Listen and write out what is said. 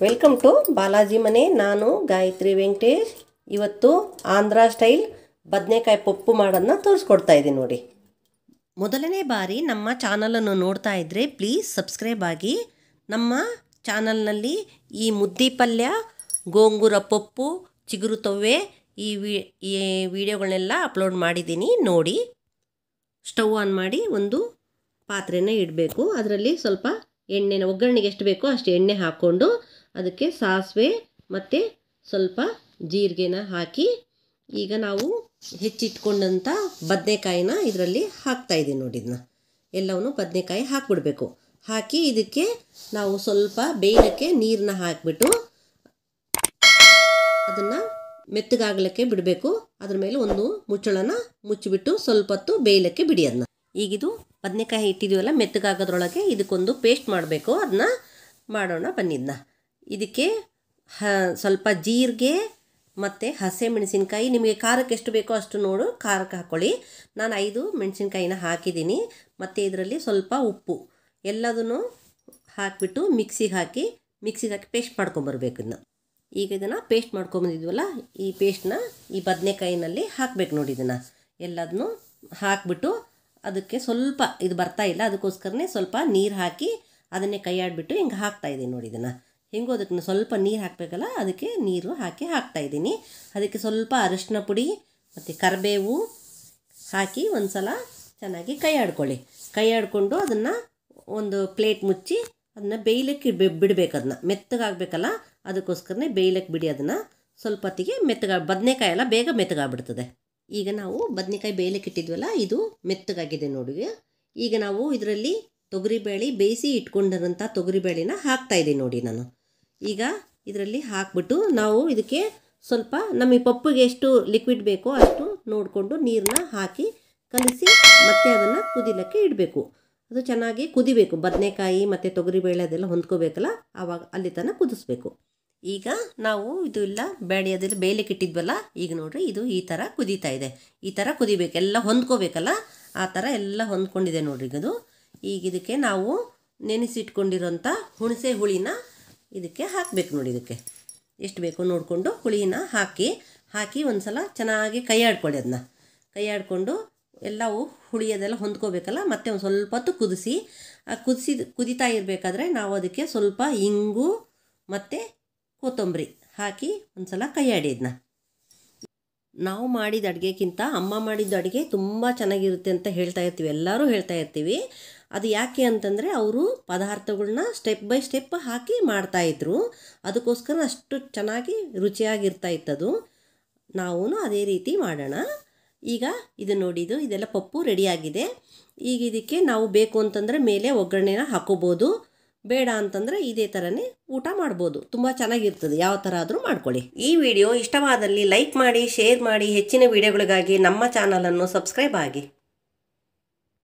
Welcome to Balaji ಮನೆ. ನಾನು ಗಾಯತ್ರಿ ವೆಂಕಟೇಶ್. ಇವತ್ತು ಆಂಧ್ರ ಸ್ಟೈಲ್ ಬದನೆಕಾಯಿ ಪಪ್ಪು ಮಾಡೋದನ್ನ ತೋರಿಸ್ಕೊಡ್ತಾ ಇದ್ದೀನಿ ನೋಡಿ. ಮೊದಲನೇ ಬಾರಿ ನಮ್ಮ ಚಾನಲನ್ನು ನೋಡ್ತಾ ಇದ್ದರೆ ಪ್ಲೀಸ್ ಸಬ್ಸ್ಕ್ರೈಬ್ ಆಗಿ. ನಮ್ಮ ಚಾನಲ್ನಲ್ಲಿ ಈ ಮುದ್ದೆ ಪಲ್ಯ, ಗೋಂಗೂರ ಪಪ್ಪು, ಚಿಗುರು ತೊವ್ವೆ ಈ ವಿಡಿಯೋಗಳನ್ನೆಲ್ಲ ಅಪ್ಲೋಡ್ ಮಾಡಿದ್ದೀನಿ ನೋಡಿ. ಸ್ಟವ್ ಆನ್ ಮಾಡಿ ಒಂದು ಪಾತ್ರೆನ ಇಡಬೇಕು. ಅದರಲ್ಲಿ ಸ್ವಲ್ಪ ಎಣ್ಣೆನ, ಒಗ್ಗರಣೆಗೆ ಎಷ್ಟು ಬೇಕೋ ಅಷ್ಟು ಎಣ್ಣೆ ಹಾಕ್ಕೊಂಡು ಅದಕ್ಕೆ ಸಾಸಿವೆ ಮತ್ತು ಸ್ವಲ್ಪ ಜೀರಿಗೆನ ಹಾಕಿ, ಈಗ ನಾವು ಹೆಚ್ಚಿಟ್ಕೊಂಡಂಥ ಬದನೆಕಾಯಿನ ಇದರಲ್ಲಿ ಹಾಕ್ತಾಯಿದ್ದೀನಿ ನೋಡಿ. ಇದನ್ನ ಎಲ್ಲವನ್ನೂ ಬದನೆಕಾಯಿ ಹಾಕಿಬಿಡ್ಬೇಕು. ಹಾಕಿ ಇದಕ್ಕೆ ನಾವು ಸ್ವಲ್ಪ ಬೇಯಲಿಕ್ಕೆ ನೀರನ್ನ ಹಾಕಿಬಿಟ್ಟು ಅದನ್ನು ಮೆತ್ತಗಾಗಲಿಕ್ಕೆ ಬಿಡಬೇಕು. ಅದ್ರ ಮೇಲೆ ಒಂದು ಮುಚ್ಚಳನ ಮುಚ್ಚಿಬಿಟ್ಟು ಸ್ವಲ್ಪ ಹೊತ್ತು ಬೇಯಲಿಕ್ಕೆ ಬಿಡಿ ಅದನ್ನ. ಈಗಿದು ಬದನೆಕಾಯಿ ಇಟ್ಟಿದ್ದೀವಲ್ಲ, ಮೆತ್ತಗಾಗೋದ್ರೊಳಗೆ ಇದಕ್ಕೊಂದು ಪೇಸ್ಟ್ ಮಾಡಬೇಕು. ಅದನ್ನ ಮಾಡೋಣ ಬನ್ನಿದ್ನ. ಇದಕ್ಕೆ ಸ್ವಲ್ಪ ಜೀರಿಗೆ ಮತ್ತು ಹಸಿಮೆಣಸಿನ್ಕಾಯಿ, ನಿಮಗೆ ಖಾರಕ್ಕೆ ಎಷ್ಟು ಬೇಕೋ ಅಷ್ಟು ನೋಡು ಖಾರಕ್ಕೆ ಹಾಕ್ಕೊಳ್ಳಿ. ನಾನು 5 ಮೆಣಸಿನ್ಕಾಯಿನ ಹಾಕಿದ್ದೀನಿ. ಮತ್ತು ಇದರಲ್ಲಿ ಸ್ವಲ್ಪ ಉಪ್ಪು ಎಲ್ಲದನ್ನು ಹಾಕಿಬಿಟ್ಟು ಮಿಕ್ಸಿಗೆ ಹಾಕಿ ಪೇಸ್ಟ್ ಮಾಡ್ಕೊಂಬರ್ಬೇಕು. ಇದನ್ನ ಈಗ ಇದನ್ನು ಪೇಸ್ಟ್ ಮಾಡ್ಕೊಂಬಂದಿದ್ವಲ್ಲ, ಈ ಪೇಸ್ಟ್ನ ಈ ಬದನೆಕಾಯಿನಲ್ಲಿ ಹಾಕಬೇಕು ನೋಡಿ. ಇದನ್ನು ಎಲ್ಲದನ್ನು ಹಾಕಿಬಿಟ್ಟು ಅದಕ್ಕೆ ಸ್ವಲ್ಪ ಇದು ಬರ್ತಾಯಿಲ್ಲ, ಅದಕ್ಕೋಸ್ಕರನೇ ಸ್ವಲ್ಪ ನೀರು ಹಾಕಿ ಅದನ್ನೇ ಕೈ ಆಡಿಬಿಟ್ಟು ಹಿಂಗೆ ಹಾಕ್ತಾಯಿದ್ದೀನಿ ನೋಡಿ. ಇದನ್ನು ಹೆಂಗೋ ಅದಕ್ಕೆ ಸ್ವಲ್ಪ ನೀರು ಹಾಕಬೇಕಲ್ಲ, ಅದಕ್ಕೆ ನೀರು ಹಾಕಿ ಹಾಕ್ತಾಯಿದ್ದೀನಿ. ಅದಕ್ಕೆ ಸ್ವಲ್ಪ ಅರಿಶಿನ ಪುಡಿ ಮತ್ತು ಕರಿಬೇವು ಹಾಕಿ ಒಂದು ಸಲ ಚೆನ್ನಾಗಿ ಕೈ ಆಡ್ಕೊಳ್ಳಿ. ಕೈ ಆಡಿಕೊಂಡು ಅದನ್ನು ಒಂದು ಪ್ಲೇಟ್ ಮುಚ್ಚಿ ಅದನ್ನು ಬೇಯಲಿಕ್ಕೆ ಬಿಡಬೇಕು. ಅದನ್ನ ಮೆತ್ತಗಾಗಬೇಕಲ್ಲ, ಅದಕ್ಕೋಸ್ಕರನೇ ಬೇಯಲಿಕ್ಕೆ ಬಿಡಿ. ಅದನ್ನು ಸ್ವಲ್ಪ ಹೊತ್ತಿಗೆ ಬದನೆಕಾಯಿ ಎಲ್ಲ ಬೇಗ ಮೆತ್ತಗಾಗ್ಬಿಡ್ತದೆ. ಈಗ ನಾವು ಬದನೆಕಾಯಿ ಬೇಯಲಿಕ್ಕೆ ಇಟ್ಟಿದ್ವಲ್ಲ, ಇದು ಮೆತ್ತಗಾಗಿದೆ ನೋಡಿ. ಈಗ ನಾವು ಇದರಲ್ಲಿ ತೊಗರಿಬೇಳೆ ಬೇಯಿಸಿ ಇಟ್ಕೊಂಡಿರೋಂಥ ತೊಗರಿಬೇಳೆನ ಹಾಕ್ತಾಯಿದ್ದೀನಿ ನೋಡಿ. ನಾನು ಈಗ ಇದರಲ್ಲಿ ಹಾಕ್ಬಿಟ್ಟು ನಾವು ಇದಕ್ಕೆ ಸ್ವಲ್ಪ ನಮಗೆ ಪಪ್ಪುಗೆ ಎಷ್ಟು ಲಿಕ್ವಿಡ್ ಬೇಕೋ ಅಷ್ಟು ನೋಡಿಕೊಂಡು ನೀರನ್ನ ಹಾಕಿ ಕಲಸಿ ಮತ್ತೆ ಅದನ್ನು ಕುದಿಲಿಕ್ಕೆ ಇಡಬೇಕು. ಅದು ಚೆನ್ನಾಗಿ ಕುದಿಬೇಕು. ಬದನೆಕಾಯಿ ಮತ್ತು ತೊಗರಿಬೇಳೆ ಅದೆಲ್ಲ ಹೊಂದ್ಕೋಬೇಕಲ್ಲ, ಆವಾಗ ಅಲ್ಲಿ ತನಕ ಕುದಿಸ್ಬೇಕು. ಈಗ ನಾವು ಇದು ಎಲ್ಲ ಬೇಳೆ ಅದೆಲ್ಲ ಬೇಯಲಿಕ್ಕೆ ಇಟ್ಟಿದ್ವಲ್ಲ, ಈಗ ನೋಡಿರಿ ಇದು ಈ ಥರ ಕುದೀತಾ ಇದೆ. ಈ ಥರ ಕುದಿಬೇಕು, ಎಲ್ಲ ಹೊಂದ್ಕೋಬೇಕಲ್ಲ, ಆ ಥರ ಎಲ್ಲ ಹೊಂದ್ಕೊಂಡಿದೆ ನೋಡಿರಿ ಇದು. ಈಗ ಇದಕ್ಕೆ ನಾವು ನೆನೆಸಿಟ್ಕೊಂಡಿರೋಂಥ ಹುಣಸೆ ಹುಳಿನ ಇದಕ್ಕೆ ಹಾಕಬೇಕು ನೋಡಿ. ಇದಕ್ಕೆ ಎಷ್ಟು ಬೇಕೋ ನೋಡಿಕೊಂಡು ಹುಳಿನ ಹಾಕಿ ಒಂದು ಸಲ ಚೆನ್ನಾಗಿ ಕೈ ಆಡ್ಕೊಳ್ಳಿ. ಅದನ್ನ ಕೈ ಆಡಿಕೊಂಡು ಎಲ್ಲವೂ ಹುಳಿ ಅದೆಲ್ಲ ಹೊಂದ್ಕೋಬೇಕಲ್ಲ, ಮತ್ತು ಒಂದು ಸ್ವಲ್ಪ ಹೊತ್ತು ಕುದಿತಾ ಇರಬೇಕಾದ್ರೆ ನಾವು ಅದಕ್ಕೆ ಸ್ವಲ್ಪ ಇಂಗು ಮತ್ತು ಕೊತ್ತಂಬರಿ ಹಾಕಿ ಒಂದು ಸಲ ಕೈ ಆಡಿ. ಇದನ್ನ ನಾವು ಮಾಡಿದ ಅಡುಗೆಗಿಂತ ಅಮ್ಮ ಮಾಡಿದ ಅಡುಗೆ ತುಂಬ ಚೆನ್ನಾಗಿರುತ್ತೆ ಅಂತ ಹೇಳ್ತಾ ಇರ್ತೀವಿ, ಎಲ್ಲರೂ ಹೇಳ್ತಾ ಇರ್ತೀವಿ. ಅದು ಯಾಕೆ ಅಂತಂದರೆ ಅವರು ಪದಾರ್ಥಗಳನ್ನ ಸ್ಟೆಪ್ ಬೈ ಸ್ಟೆಪ್ ಹಾಕಿ ಮಾಡ್ತಾಯಿದ್ರು, ಅದಕ್ಕೋಸ್ಕರ ಅಷ್ಟು ಚೆನ್ನಾಗಿ ರುಚಿಯಾಗಿರ್ತಾ ಇತ್ತದು. ನಾವು ಅದೇ ರೀತಿ ಮಾಡೋಣ. ಈಗ ಇದು ನೋಡಿ, ಇದೆಲ್ಲ ಪಪ್ಪು ರೆಡಿಯಾಗಿದೆ. ಈಗ ಇದಕ್ಕೆ ನಾವು ಬೇಕು ಅಂತಂದರೆ ಮೇಲೆ ಒಗ್ಗರಣೆನ ಹಾಕೋಬೋದು, ಬೇಡ ಅಂತಂದರೆ ಇದೇ ಥರನೇ ಊಟ ಮಾಡ್ಬೋದು. ತುಂಬ ಚೆನ್ನಾಗಿರ್ತದೆ, ಯಾವ ಥರ ಆದರೂ ಮಾಡ್ಕೊಳ್ಳಿ. ಈ ವಿಡಿಯೋ ಇಷ್ಟವಾದಲ್ಲಿ ಲೈಕ್ ಮಾಡಿ, ಶೇರ್ ಮಾಡಿ. ಹೆಚ್ಚಿನ ವಿಡಿಯೋಗಳಿಗಾಗಿ ನಮ್ಮ ಚಾನಲನ್ನು ಸಬ್ಸ್ಕ್ರೈಬ್ ಆಗಿ.